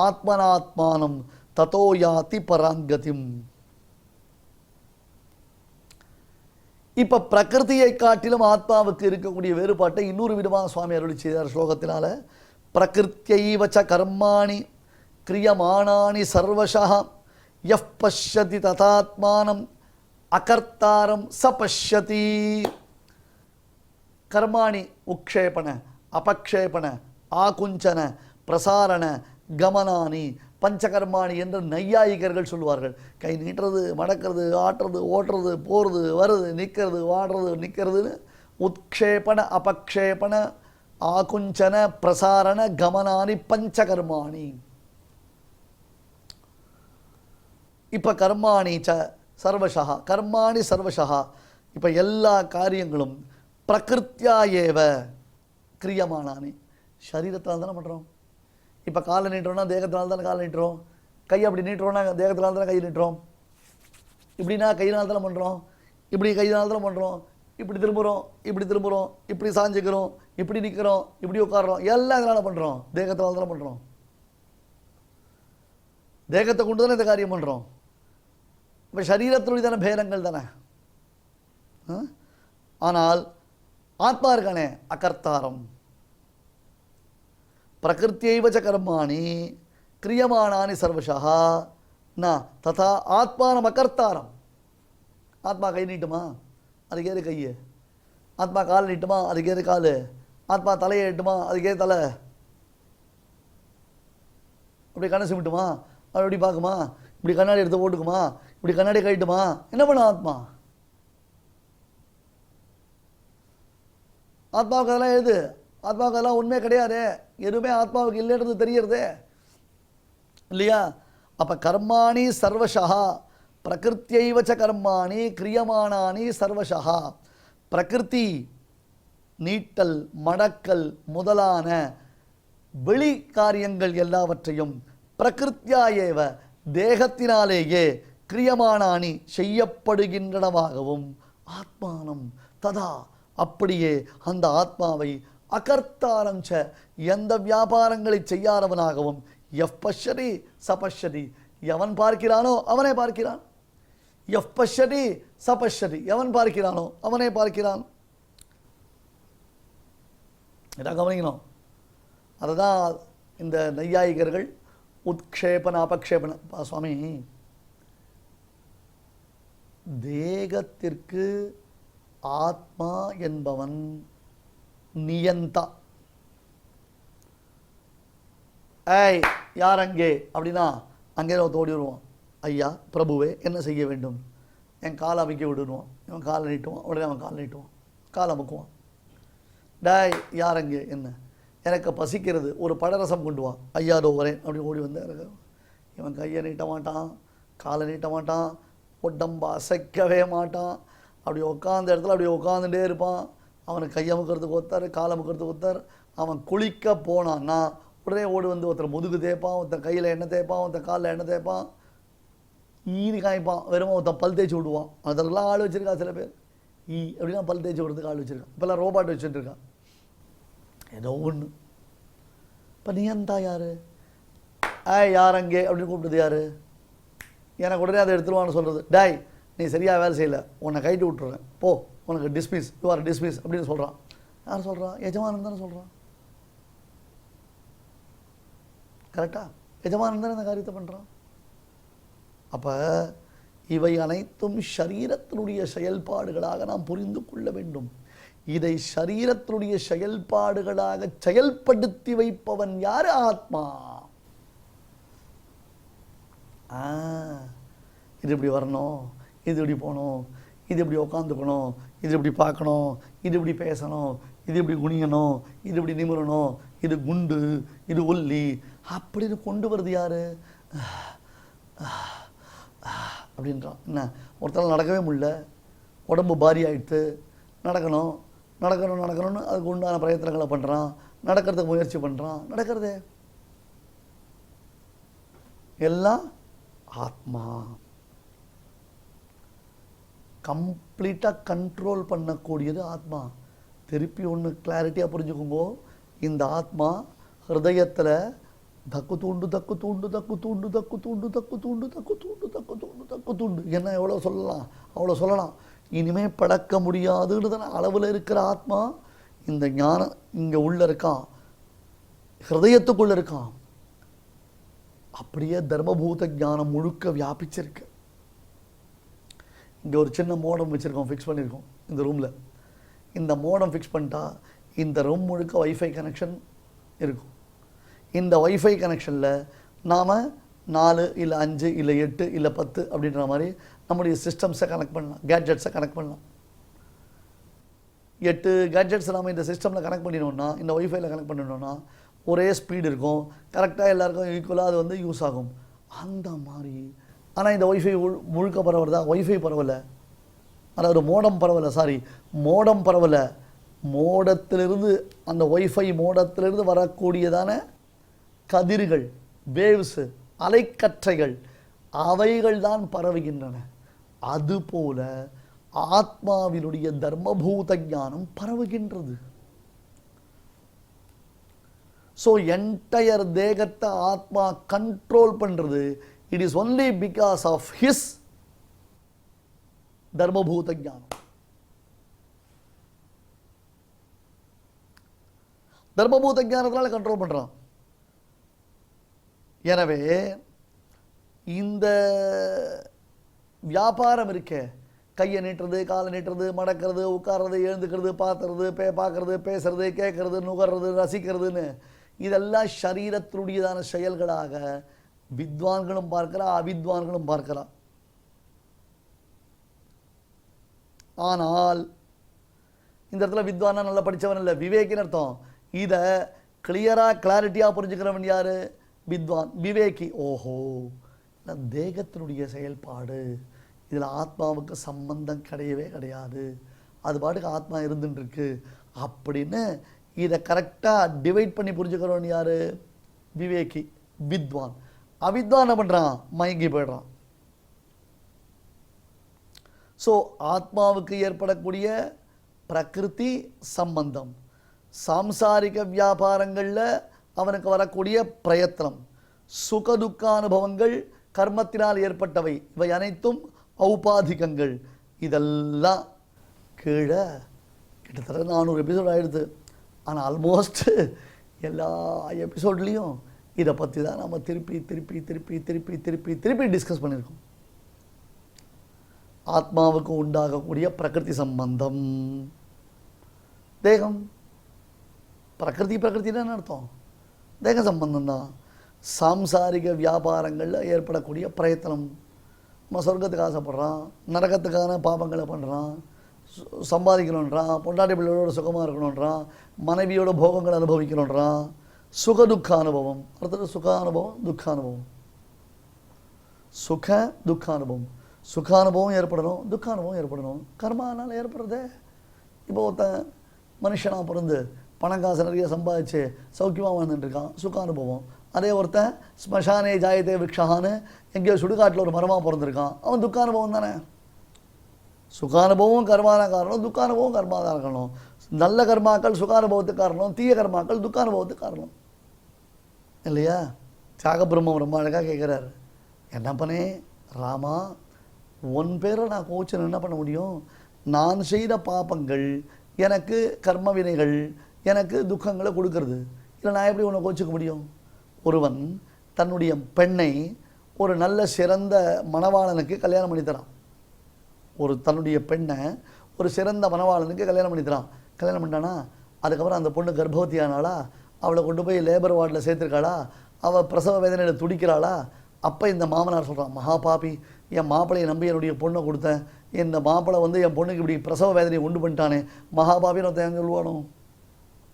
ஆத்மனாத்மானம் ததோ யாதி பராங்கதிம். இப்ப பிரகிருதியை காட்டிலும் ஆத்மாவுக்கு இருக்கக்கூடிய வேறுபாட்டை இன்னொரு விதமாக சுவாமி அருளி செய்தார் ஸ்லோகத்தினால. பிரகிருத்யைவ ச கர்மாணி கிரியமானானி சர்வசஹ யஃப் பஷ்யதி ததாத்மானம் அகர்த்தாரம் ச பஷ்யதி. கர்மாணி உக்ஷேபண, அபக்ஷேபண, ஆகுஞ்சன, பிரசாரண, கமனானி, பஞ்சகர்மாணி என்று நையாயிகர்கள் சொல்லுவார்கள். கை நீட்டுறது, மடக்கிறது, ஆட்டுறது, ஓட்டுறது, போகிறது, வருது, நிற்கிறது, வாடுறது, நிற்கிறதுன்னு உத்க்ஷேபண, அபக்ஷேபண, ஆகுஞ்சன, பிரசாரண, கமனானி பஞ்சகர்மாணி. இப்ப கர்மாணி ச சர்வசா, கர்மாணி சர்வசா. இப்ப எல்லா காரியங்களும் பிரகிருத்தியா ஏவ கிரியமானானி. சரீரத்தினால் தானே பண்ணுறோம். இப்போ காலை நீட்டுறோம்னா தேகத்தினால தானே காலை நீட்டுறோம். கை அப்படி நீட்டுறோம்னா தேகத்தினால தானே கை நீட்டுறோம். இப்படின்னா கையினால் தானே பண்ணுறோம். இப்படி கையினால் தானே பண்ணுறோம். இப்படி திரும்புகிறோம், இப்படி திரும்புகிறோம், இப்படி சாஞ்சிக்கிறோம், இப்படி நிற்கிறோம், இப்படி உட்காடுறோம். எல்லாம் இதனால் பண்ணுறோம். தேகத்தினால தானே பண்ணுறோம். தேகத்தை கொண்டு தானே இந்த காரியம் பண்ணுறோம். இப்போ சரீரத்தினுடைய தானே பேதங்கள் தானே. ஆனால் ஆத்மா இருக்கானே அகர்த்தாரம். பிரகிருத்தியைவ ச கர்மாணி கிரியமானானி சர்வசா ந ததா ஆத்மானம் அகர்த்தாரம். ஆத்மா கை நீட்டுமா, அதுக்கு ஏது கையை. ஆத்மா கால் நீட்டுமா, அதுக்கு ஏது கால். ஆத்மா தலையை எட்டுமா, அதுக்கு ஏது தலை. அப்படி கண்ணை சிமிட்டுமா, அப்படி பார்க்குமா, இப்படி கண்ணாடி எடுத்து போட்டுக்குமா, இப்படி கண்ணாடி கழிட்டுமா, என்ன பண்ணும் ஆத்மா? ஆத்மாவுக்கு அதெல்லாம் எது? ஆத்மாவுக்கு அதெல்லாம் உண்மையே கிடையாது. எதுவுமே ஆத்மாவுக்கு இல்லைன்றது தெரியறதே இல்லையா? அப்ப கர்மாணி சர்வசா பிரகிருத்தியைவச்ச கர்மாணி கிரியமானானி சர்வசா. பிரகிருதி நீட்டல் மடக்கல் முதலான வெளி காரியங்கள் எல்லாவற்றையும் பிரகிருத்தியாயேவ தேகத்தினாலேயே கிரியமானானி செய்யப்படுகின்றனவாகவும் ஆத்மானம் ததா அப்படியே அந்த ஆத்மாவை அகர்த்தாரஞ்ச எந்த வியாபாரங்களை செய்யாதவனாகவும் எஃப் பஷ்யதி சபஷ்யதி எவன் பார்க்கிறானோ அவனே பார்க்கிறான். எஃப் பஷ்யதி சபஷ்யதி எவன் பார்க்கிறானோ அவனே பார்க்கிறான். இதான் கவனிக்கணும். அதுதான் இந்த நையாயிகர்கள் உத்க்ஷேபன அபக்ஷேபன. சுவாமி, தேகத்திற்கு ஆத்மா என்பவன் நியந்தா. ஏய் யார் அங்கே அப்படின்னா அங்கே ஓடி வருவான். ஐயா பிரபுவே என்ன செய்ய வேண்டும்? என் காலை அமைக்க விடுவான். இவன் காலை நீட்டுவான். உடனே அவன் காலை நீட்டுவான், காலை அமுக்குவான். டாய் யார் அங்கே? என்ன? எனக்கு பசிக்கிறது, ஒரு பழரசம் கொண்டு வா. ஐயா அதோ வரேன் அப்படின்னு ஓடி வந்து இவன் கையை நீட்ட மாட்டான், காலை நீட்ட மாட்டான், உடம்பு அசைக்கவே மாட்டான். அப்படி உட்காந்த இடத்துல அப்படி உட்காந்துட்டே இருப்பான். அவனுக்கு கையமுக்கிறதுக்கு ஒருத்தர், காலமுக்கிறதுக்கு ஒருத்தர். அவன் குளிக்க போனான்னா உடனே ஓடி வந்து ஒருத்தர் முதுகு தேய்ப்பான், ஒருத்தர் கையில் எண்ணெய் தேய்ப்பான், ஒருத்தர் காலில் எண்ணெய் தேய்ப்பான், ஈனி காய்ப்பான். வெறும் ஒருத்தன் பல் தேய்ச்சி விடுவான். அதெல்லாம் ஆள் வச்சுருக்கா சில பேர். அப்படின்னா பல் தேய்ச்சி விடுறதுக்கு ஆள் வச்சுருக்கான். இப்போல்லாம் ரோபாட் வச்சுட்டு இருக்கான். ஏதோ ஒன்று. இப்போ நியந்தா யார்? யார் அங்கே அப்படின்னு கூப்பிட்டது யார்? எனக்கு உடனே அதை எடுத்துருவான்னு சொல்கிறது. டாய் நீ சரியாக வேலை செய்யலை, உன்னை கைட்டு விட்டுறேன், போ, உனக்கு டிஸ்மிஸ், யூ ஆர் டிஸ்மிஸ் அப்படின்னு சொல்கிறான். யார் சொல்கிறா? எஜமானன் தானே சொல்கிறான். கரெக்டாக? எஜமானன் தானே இந்த காரியத்தை பண்ணுறான். அப்போ இவை அனைத்தும் ஷரீரத்தினுடைய செயல்பாடுகளாக நாம் புரிந்து கொள்ள வேண்டும். இதை ஷரீரத்தினுடைய செயல்பாடுகளாக செயல்படுத்தி வைப்பவன் யார்? ஆத்மா. இது இப்படி வரணும், இது இப்படி போகணும், இது இப்படி உக்காந்துக்கணும், இது இப்படி பார்க்கணும், இது இப்படி பேசணும், இது இப்படி குனியணும், இது இப்படி நிமிரணும், இது குண்டு, இது ஒல்லி அப்படின்னு கொண்டு வருது யாரு? அப்படின்றான். என்ன ஒருத்தரால் நடக்கவே முடியல, உடம்பு பாரி ஆகிடுத்து, நடக்கணும் நடக்கணும் நடக்கணும்னு அதுக்கு உண்டான பிரயத்தனங்களை பண்ணுறான், நடக்கிறதுக்கு முயற்சி பண்ணுறான், நடக்கிறதே எல்லாம் ஆத்மா. கம்ப்ளீட்டாக கண்ட்ரோல் பண்ணக்கூடியது ஆத்மா. திருப்பி ஒன்று கிளாரிட்டியாக புரிஞ்சுக்கோங்க. இந்த ஆத்மா ஹிருதயத்தில் தக்கு தூண்டு தக்கு தூண்டு தக்கு தூண்டு தக்கு தூண்டு தக்கு தூண்டு தக்கு தூண்டு தக்கு தூண்டு தக்கு தூண்டு என்ன எவ்வளோ சொல்லலாம் அவ்வளோ சொல்லலாம். இனிமேல் படக்க முடியாதுன்னு அளவில் இருக்கிற ஆத்மா இந்த ஞானம் இங்கே உள்ளே இருக்கான், ஹிருதயத்துக்குள்ளே இருக்கான். அப்படியே தர்மபூத ஞானம் முழுக்க வியாபிச்சிருக்கு. இங்கே ஒரு சின்ன மோடம் வச்சுருக்கோம், ஃபிக்ஸ் பண்ணியிருக்கோம் இந்த ரூமில். இந்த மோடம் ஃபிக்ஸ் பண்ணிட்டா இந்த ரூம் முழுக்க வைஃபை கனெக்ஷன் இருக்கும். இந்த வைஃபை கனெக்ஷனில் நாம் 4 இல்லை 5 இல்லை 8 இல்லை 10 அப்படின்ற மாதிரி நம்முடைய சிஸ்டம்ஸை கனெக்ட் பண்ணலாம், கேட்ஜெட்ஸை கனெக்ட் பண்ணலாம். 8 கேட்ஜெட்ஸை நாம் இந்த சிஸ்டமில் கனெக்ட் பண்ணினோம்னா, இந்த வைஃபைல கனெக்ட் பண்ணினோம்னா ஒரே ஸ்பீடு இருக்கும், கரெக்டாக எல்லாருக்கும் ஈக்குவலாக அது வந்து யூஸ் ஆகும். அந்த மாதிரி ஆனால் இந்த ஒய்ஃபை முழுக்க பரவலதா? ஒய்ஃபை பரவலை, அதாவது மோடம் பரவலை, சாரி மோடம் பரவலை. மோடத்திலிருந்து அந்த ஒய்ஃபை மோடத்திலிருந்து வரக்கூடியதான கதிர்கள், வேவ்ஸு, அலைக்கற்றைகள், அவைகள் தான் பரவுகின்றன. அதுபோல ஆத்மாவினுடைய தர்மபூத ஞானம் பரவுகின்றது. ஸோ என்டையர் தேகத்தை ஆத்மா கண்ட்ரோல் பண்ணுறது. It is only because of his தர்மபூத ஞானம். தர்மபூத ஞானத்தினால கண்ட்ரோல் பண்ணுறான். எனவே இந்த வியாபாரம் இருக்க, கையை நீட்டுறது, காலை நீட்டுறது, மடக்கிறது, உட்கார்றது, எழுந்துக்கிறது, பார்த்துறது, பார்க்கறது, பேசுறது, கேட்கறது, நுகர்றது, ரசிக்கிறதுன்னு இதெல்லாம் சரீரத்தினுடையதான செயல்களாக வித்வான்களும் பார்க்கிறா, அவித்வான்களும் பார்க்கிறா. ஆனால் இந்த இடத்துல வித்வானா நல்லா படித்தவன் இல்லை, விவேகின்னு அர்த்தம். இதை கிளியராக கிளாரிட்டியாக புரிஞ்சுக்கிறவன் யார்? வித்வான், விவேகி. ஓஹோ, தேகத்தினுடைய செயல்பாடு, இதில் ஆத்மாவுக்கு சம்பந்தம் கிடையவே கிடையாது, அது பாட்டுக்கு ஆத்மா இருந்துட்டுருக்கு அப்படின்னு இதை கரெக்டாக டிவைட் பண்ணி புரிஞ்சுக்கிறவன் யார்? விவேகி, வித்வான். அவித்வான் என்ன பண்ணுறான்? மயங்கி போய்ட்றான். ஸோ ஆத்மாவுக்கு ஏற்படக்கூடிய பிரகிருதி சம்பந்தம், சாம்சாரிக வியாபாரங்களில் அவனுக்கு வரக்கூடிய பிரயத்தனம், சுகதுக்க அனுபவங்கள் கர்மத்தினால் ஏற்பட்டவை, இவை அனைத்தும் ஔபாதிகங்கள். இதெல்லாம் கீழே கிட்டத்தட்ட 400 எபிசோட் ஆகிடுது. ஆனால் ஆல்மோஸ்ட் எல்லா எபிசோட்லேயும் இதை பற்றி தான் நம்ம திருப்பி திருப்பி திருப்பி திருப்பி திருப்பி திருப்பி டிஸ்கஸ் பண்ணியிருக்கோம். ஆத்மாவுக்கு உண்டாகக்கூடிய பிரகிருதி சம்பந்தம், தேகம். பிரகிருத்தின்னு என்ன அர்த்தம்? தேக சம்பந்தம் தான். சாம்சாரிக வியாபாரங்களில் ஏற்படக்கூடிய பிரயத்தனம், நம்ம சொர்க்கத்துக்கு ஆசைப்படுறான், நரகத்துக்கான பாபங்களை பண்ணுறான், சம்பாதிக்கணுன்றான், பொண்டாட்டி பிள்ளையோட சுகமாக இருக்கணுன்றான், மனைவியோட போகங்களை அனுபவிக்கணுன்றான். சுகதுக்க அனுபவம், அடுத்தது சுகானுபவம், துக்கானுபவம். சுக துக்கானுபவம், சுகானுபவம் ஏற்படணும், துக்கானுபவம் ஏற்படணும். கர்மானால் ஏற்படுறதே. இப்போ ஒருத்தன் மனுஷனாக பிறந்து பணம் காசு நிறைய சம்பாதிச்சு சௌக்கியமாக வாழ்ந்துட்டுருக்கான், சுகானுபவம். அதே ஒருத்தன் ஸ்மசானே ஜாயத்தே விக்ஷான்னு எங்கேயோ சுடுகாட்டில் ஒரு மரமாக பிறந்திருக்கான், அவன் துக்கானுபவம் தானே. சுகானுபவம் கர்மான காரணம், துக்கானுபவம் கர்மாதான காரணம். நல்ல கர்மாக்கள் சுகானுபவத்துக்கு காரணம், தீய கர்மாக்கள் துக்கானுபவத்துக்கு காரணம் இல்லையா? தியாகபிரம்மம் ரொம்ப அழகாக கேட்குறாரு, என்ன பண்ணே ராமா, உன் பேரை நான் கோச்சன் என்ன பண்ண முடியும்? நான் செய்த பாப்பங்கள் எனக்கு கர்ம வினைகள் எனக்கு துக்கங்களை கொடுக்கறது, இல்லை நான் எப்படி உன்னை கோச்சிக்க முடியும்? ஒருவன் தன்னுடைய பெண்ணை ஒரு நல்ல சிறந்த மணவாளனுக்கு கல்யாணம் பண்ணித்தரான். தன்னுடைய பெண்ணை ஒரு சிறந்த மணவாளனுக்கு கல்யாணம் பண்ணித்தரான். கல்யாணம் பண்ணிட்டானா, அதுக்கப்புறம் அந்த பொண்ணு கர்ப்பவதி ஆனாளா, அவளை கொண்டு போய் லேபர் வார்டில் சேர்த்துருக்காளா, அவள் பிரசவ வேதனையில் துடிக்கிறாளா, அப்போ இந்த மாமனார் சொல்கிறான், மகாபாபி, என் மாப்பிளையை நம்பி என்னுடைய பொண்ணை கொடுத்தேன், இந்த மாப்பிள்ளை என் பொண்ணுக்கு இப்படி பிரசவ வேதனையை உண்டு பண்ணிட்டானே, மகாபாபின்னு ஒருத்தன் சொல்லுவானோ?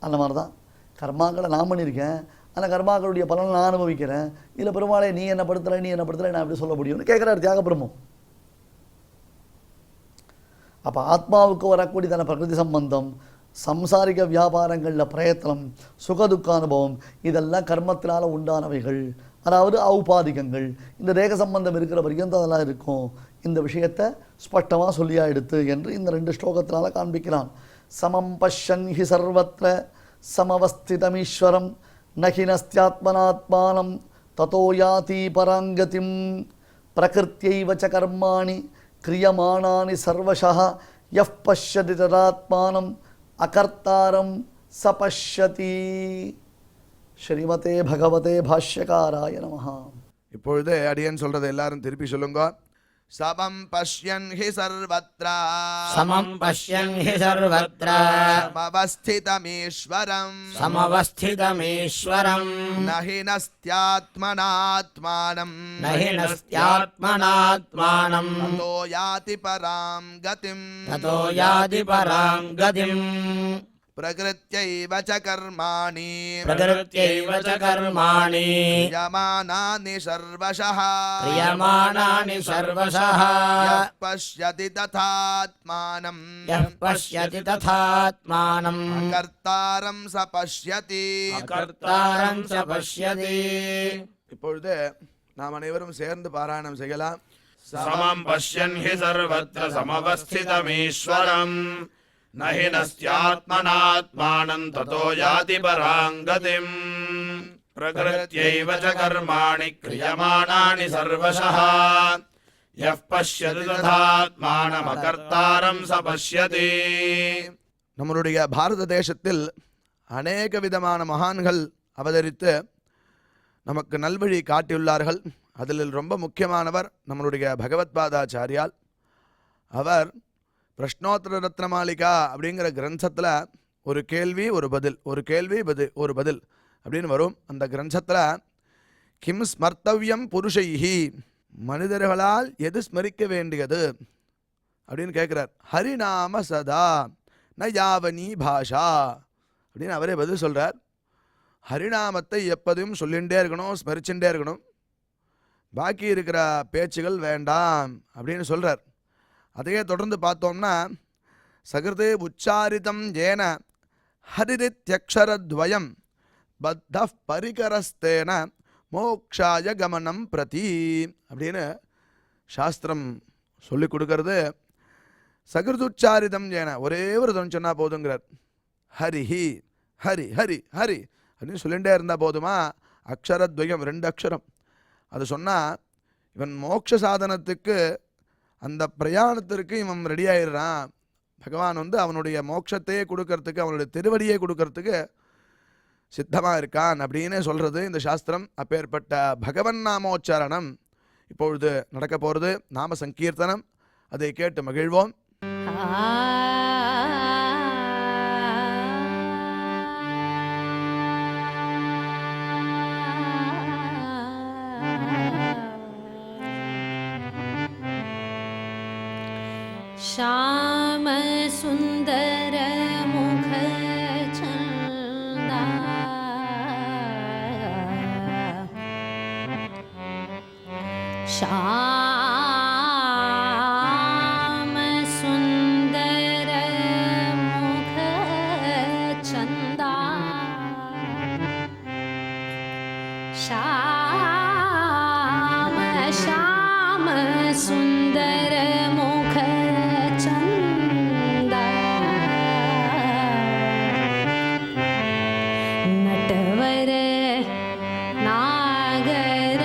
அந்த மாதிரி தான் கர்மாக்களை நான் பண்ணியிருக்கேன், அந்த கர்மாக்களுடைய பலனை நான் அனுபவிக்கிறேன், இதில் பெருமாளே நீ என்ன படுத்தலை நான் எப்படி சொல்ல முடியும்னு கேட்குறாரு தியாகபிரம்மம். அப்போ ஆத்மாவுக்கு வரக்கூடியதான பிரகிருதி சம்பந்தம், சம்சாரிக வியாபாரங்களில் பிரயத்தனம், சுகதுக்க அனுபவம், இதெல்லாம் கர்மத்தினால் உண்டானவைகள், அதாவது ஔபாதிகங்கள். இந்த தேக சம்பந்தம் இருக்கிற வரைக்கும் தான் அதெல்லாம் இருக்கும். இந்த விஷயத்தை ஸ்பஷ்டமாக சொல்லியா எடுத்து என்று இந்த 2 ஸ்லோகத்தினால காண்பிக்கிறான். சமம் பஷ்யன் ஹி சர்வத்ர சமவஸ்திதமீஸ்வரம் நஹினஸ்தியாத்மனாத்மானம் ததோ யாதி பராங்கதிம் பிரகிருத்யைவ ச கர்மாணி கிரியமானானி சர்வஷः யஃப் பஷ்யதி ததாத்மானம் அகர்த்தாரம் சபஷ்யதி. ஸ்ரீமதே பகவதே பாஷ்யகாராய நமஹ. இப்பொழுது அடியன் சொல்றதை எல்லாரும் திருப்பி சொல்லுங்க. சமம் பஷ்யன் ஹி சர்வத்ரா சமம் பஷ்யன் ஹி சர்வத்ர சமவஸ்திதமீஸ்வரம் சமவஸ்திதமீஸ்வரம் நஹினஸ்த்யாத்மனாத்மானம் நஹினஸ்த்யாத்மனாத்மானம் ததோ யாதி பராம் கதிம் ததோ யாதி பராம் கதிம் பிரகிருத்யைவ ச கர்மாணி பிரகிருத்யைவ ச கர்மாணி க்ரியமானானி சர்வஷः க்ரியமானானி சர்வஷः யः பஷ்யதி ததாத்மானம் யः பஷ்யதி ததாத்மானம் கர்த்தாரம் ச பஷ்யதி. கர்த்தாரம் ச பஷ்யதி. இப்பொழுது நாம் அனைவரும் சேர்ந்து பாராயணம் செய்யலாம். சமம் பஷ்யன் ஹி சர்வத்ர சமவஸ்திதமீஸ்வரம் நஹினஸ்த்யாத்மனாத்மானம் ததோ யாதி பராங்கதிம் பிரகிருத்யைவ ச கர்மாணி க்ரியமானானி சர்வஷः யஃப் பஷ்யதி ததாத்மானம் அகர்த்தாரம் ச பஷ்யதி. நம்மளுடைய பாரத தேசத்தில் அநேக விதமான மகான்கள் அவதரித்து நமக்கு நல்வழி காட்டியுள்ளார்கள். அதில் ரொம்ப முக்கியமானவர் நம்மளுடைய பகவத்பாதாச்சாரியால். அவர் பிரஷ்னோத்தர ரத்னமாளிகா அப்படிங்கிற கிரந்தத்தில் ஒரு கேள்வி ஒரு பதில், ஒரு கேள்வி ஒரு பதில் அப்படின்னு வரும். அந்த கிரந்தத்தில் கிம் ஸ்மர்த்தவ்யம் புருஷைஹி, மனிதர்களால் எது ஸ்மரிக்க வேண்டியது அப்படின்னு கேட்குறார். ஹரிநாம சதா ந யாவனி பாஷா அப்படின்னு அவரே பதில் சொல்கிறார். ஹரிநாமத்தை எப்போதும் சொல்லிகிட்டே இருக்கணும், ஸ்மரிச்சுட்டே இருக்கணும், பாக்கி இருக்கிற பேச்சுகள் வேண்டாம் அப்படின்னு சொல்கிறார். அதையே தொடர்ந்து பார்த்தோம்னா சகிருதே உச்சாரிதம் ஏன ஹரிதித்யக்ஷரத்வயம் பத்த பரிகரஸ்தேன மோக்ஷாய கமனம் பிரதி அப்படின்னு சாஸ்திரம் சொல்லி கொடுக்கறது. சகிருதுச்சாரிதம் ஏன ஒரே ஒரு தொன் சொன்னால் போதுங்கிறார். ஹரிஹி ஹரி ஹரி ஹரி அப்படின்னு சொல்லிகிட்டே இருந்தால் போதுமா? அக்ஷரத்வயம் 2 அக்ஷரம் அது சொன்னால் இவன் மோட்ச சாதனத்துக்கு அந்த பிரயாணத்திற்கு இவன் ரெடி ஆயிடுறான். பகவான் அவனுடைய மோட்சத்தையே கொடுக்கறதுக்கு, அவனுடைய திருவடியை கொடுக்கறதுக்கு சித்தமாக இருக்கான் அப்படின்னு சொல்கிறது இந்த சாஸ்திரம். அப்பேற்பட்ட பகவன் நாமோச்சாரணம் இப்பொழுது நடக்க போகிறது. நாம சங்கீர்த்தனம், அதை கேட்டு மகிழ்வோம். श्याम सुंदर मुख चंदा, श्याम सुंदर मुख चंदा, श्याम श्याम सुंदर मुख चंदा, नटवर नागर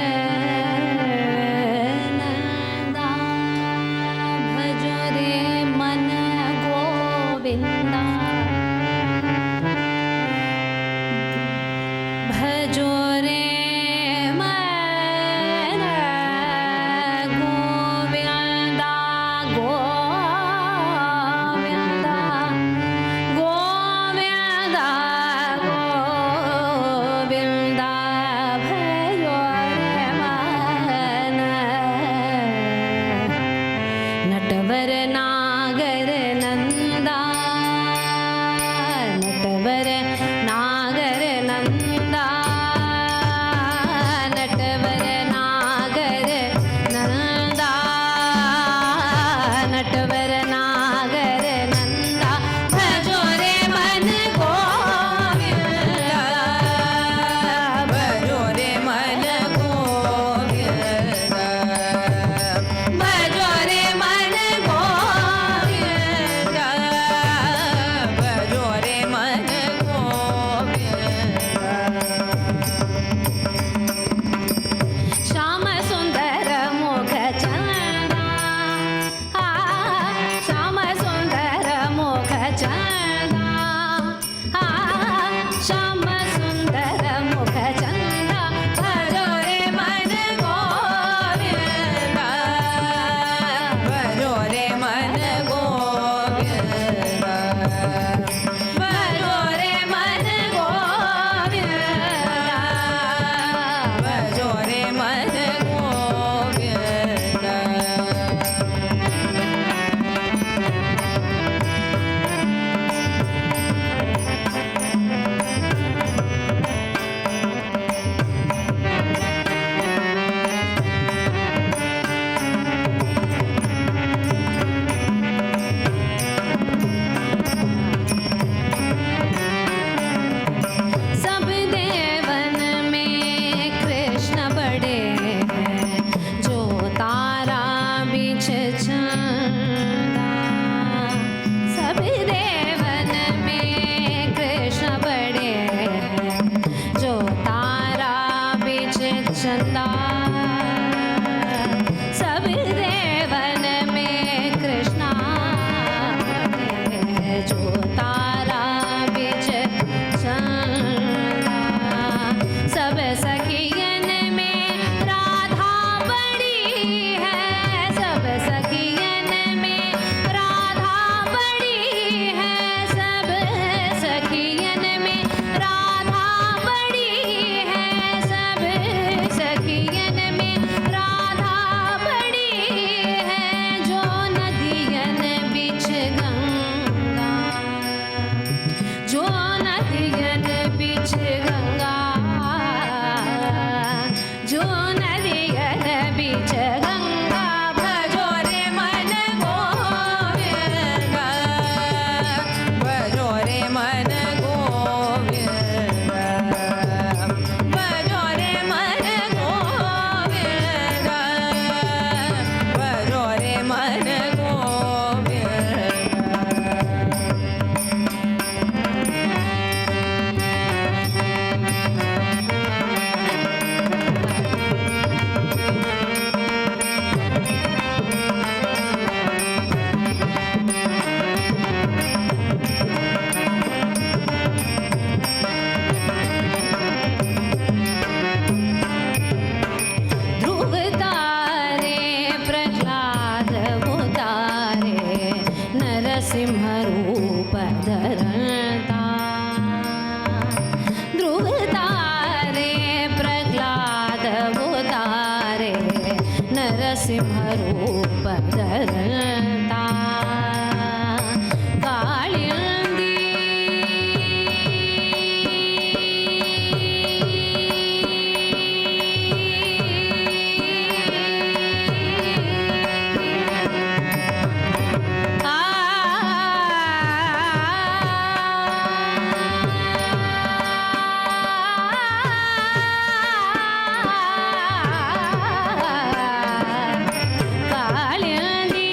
ध्रुवतारे प्रह्लादवतारे नरसिंहरूपधरता काळिन्दी காளியந்தி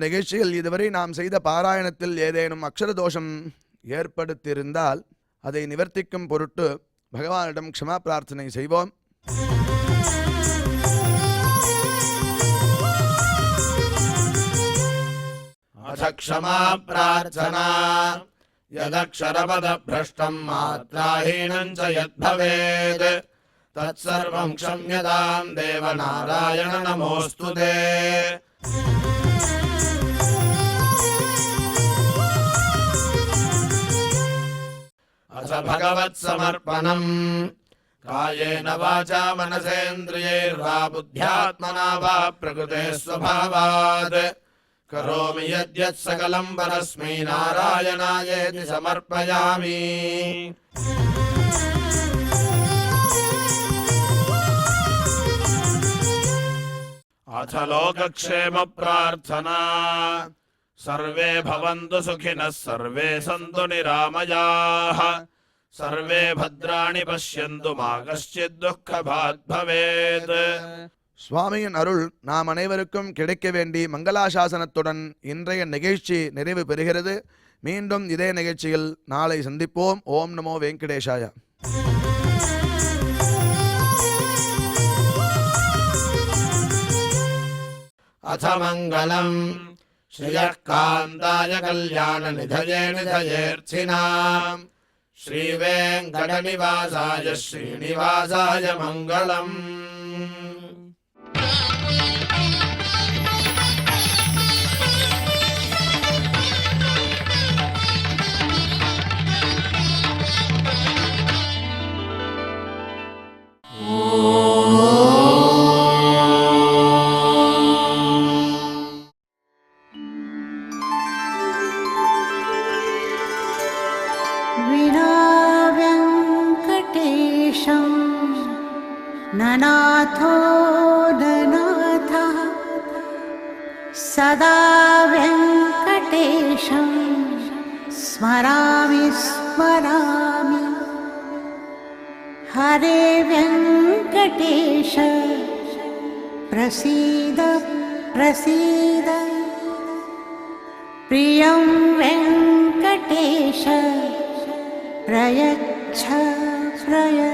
நிகழ்ச்சியில் இதுவரை நாம் செய்த பாராயணத்தில் ஏதேனும் அக்ஷர தோஷம் ஏற்படுத்தியிருந்தால் அதை நிவர்த்திக்கும் பொருட்டு பகவானிடம் க்ஷமா பிரார்த்தனை செய்வோம். अथ क्षमा प्रार्थना यदक्षरपदभ्रष्टं मात्राहीनं च यद्भवेत् तत्सर्वं क्षम्यतां देवनारायण नमोऽस्तु ते। अथ भगवत्समर्पणम् कायेन वाचा मनसेन्द्रियैर्वा बुद्ध्यात्मना वा प्रकृते स्वभावात् करोमि यद्यत् सकलं परस्मै नारायणायेति समर्पयामि। अथ लोकक्षेम प्रार्थना सर्वे भवन्तु सुखिनः सर्वे सन्तु निरामयाः सर्वे भद्राणि पश्यन्तु मा कश्चित् दुःखभाग् भवेत्। சுவாமியின் அருள் நாம் அனைவருக்கும் கிடைக்க வேண்டி மங்களாசாசனத்துடன் இன்றைய நிகழ்ச்சி நிறைவு பெறுகிறது. மீண்டும் இதே நிகழ்ச்சியில் நாளை சந்திப்போம். ஓம் நமோ வெங்கடேஷாய. अथ मङ्गलम् श्रियः कान्ताय कल्याणनिधये निधयेऽर्थिनाम् श्रीवेङ्कटनिवासाय श्रीनिवासाय मङ्गलम्। ननाथो ननाथः सदा वेङ्कटेशं स्मरामि स्मरामि। हरे वेङ्कटेश प्रसीद प्रसीद प्रियं वेङ्कटेश प्रयच्छ प्रयच्छ।